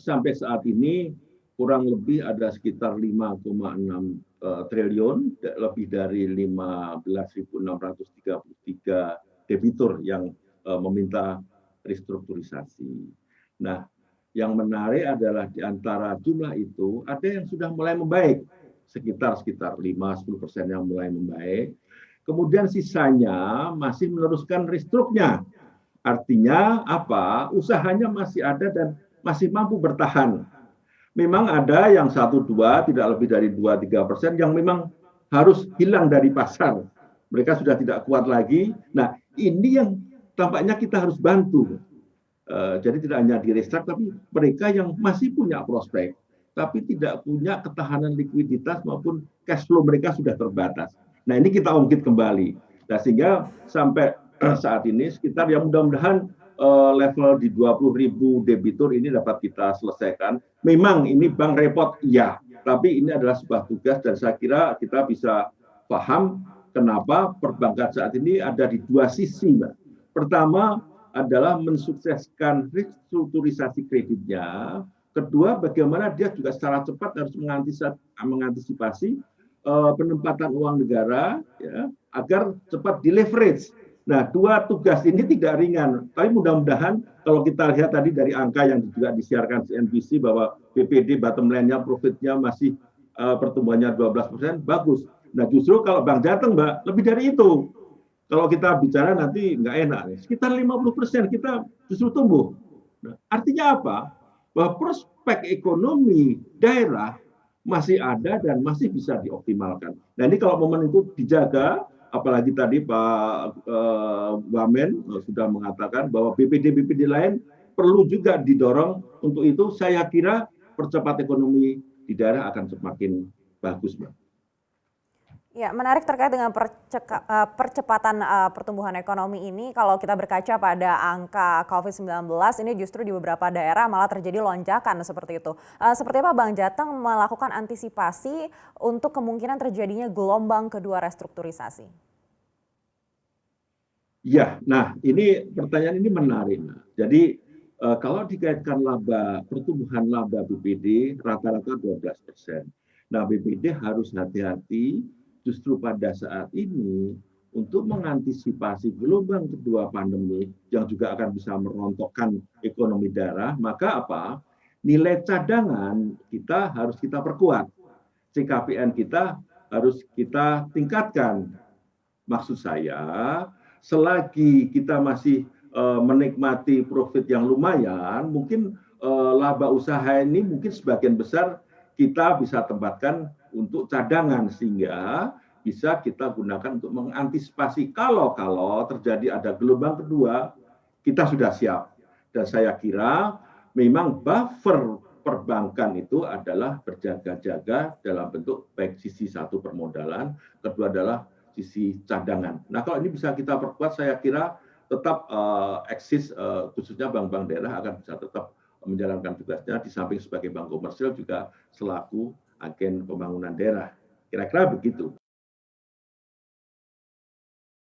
Sampai saat ini kurang lebih ada sekitar 5,6 triliun, lebih dari 15.633 debitur yang meminta restrukturisasi. Nah, yang menarik adalah di antara jumlah itu ada yang sudah mulai membaik, sekitar 5-10% yang mulai membaik. Kemudian sisanya masih meneruskan restruknya. Artinya apa? Usahanya masih ada dan masih mampu bertahan. Memang ada yang 1-2, tidak lebih dari 2-3% yang memang harus hilang dari pasar. Mereka sudah tidak kuat lagi. Nah, ini yang tampaknya kita harus bantu. Jadi tidak hanya di restart, tapi mereka yang masih punya prospek, tapi tidak punya ketahanan likuiditas maupun cash flow mereka sudah terbatas. Nah, ini kita ungkit kembali. Nah, sehingga sampai saat ini sekitar yang mudah-mudahan level di 20.000 debitur ini dapat kita selesaikan. Memang ini bank repot, iya, tapi ini adalah sebuah tugas dan saya kira kita bisa paham kenapa perbankan saat ini ada di dua sisi, Mbak. Pertama adalah mensukseskan restrukturisasi kreditnya. Kedua, bagaimana dia juga secara cepat harus mengantisipasi penempatan uang negara ya, agar cepat di-leverage. Nah, dua tugas ini tidak ringan. Tapi mudah-mudahan kalau kita lihat tadi dari angka yang juga disiarkan CNBC bahwa BPD bottom line-nya, profitnya masih pertumbuhannya 12%, bagus. Nah, justru kalau Bank Jateng, Mbak, lebih dari itu. Kalau kita bicara nanti nggak enak, sekitar 50% kita justru tumbuh. Nah, artinya apa? Bahwa prospek ekonomi daerah masih ada dan masih bisa dioptimalkan. Nah, ini kalau momen itu dijaga, apalagi tadi Pak Wamen sudah mengatakan bahwa BPD-BPD lain perlu juga didorong. Untuk itu saya kira percepat ekonomi di daerah akan semakin bagus, Mbak. Ya, menarik terkait dengan percepatan pertumbuhan ekonomi ini. Kalau kita berkaca pada angka COVID-19, ini justru di beberapa daerah malah terjadi lonjakan seperti itu. Seperti apa Bang Jateng melakukan antisipasi untuk kemungkinan terjadinya gelombang kedua restrukturisasi? Ya, nah ini pertanyaan ini menarik. Jadi kalau dikaitkan pertumbuhan laba BPD rata-rata 12%. Nah, BPD harus hati-hati justru pada saat ini untuk mengantisipasi gelombang kedua pandemi yang juga akan bisa merontokkan ekonomi daerah, maka apa? Nilai cadangan kita harus kita perkuat. CKPN kita harus kita tingkatkan. Maksud saya, selagi kita masih menikmati profit yang lumayan, mungkin laba usaha ini mungkin sebagian besar kita bisa tempatkan untuk cadangan sehingga bisa kita gunakan untuk mengantisipasi kalau terjadi ada gelombang kedua, kita sudah siap. Dan saya kira memang buffer perbankan itu adalah berjaga-jaga dalam bentuk baik sisi satu permodalan, kedua adalah sisi cadangan. Nah, kalau ini bisa kita perkuat, saya kira tetap eksis khususnya bank-bank daerah akan bisa tetap menjalankan tugasnya di samping sebagai bank komersial juga selaku agen pembangunan daerah. Kira-kira begitu.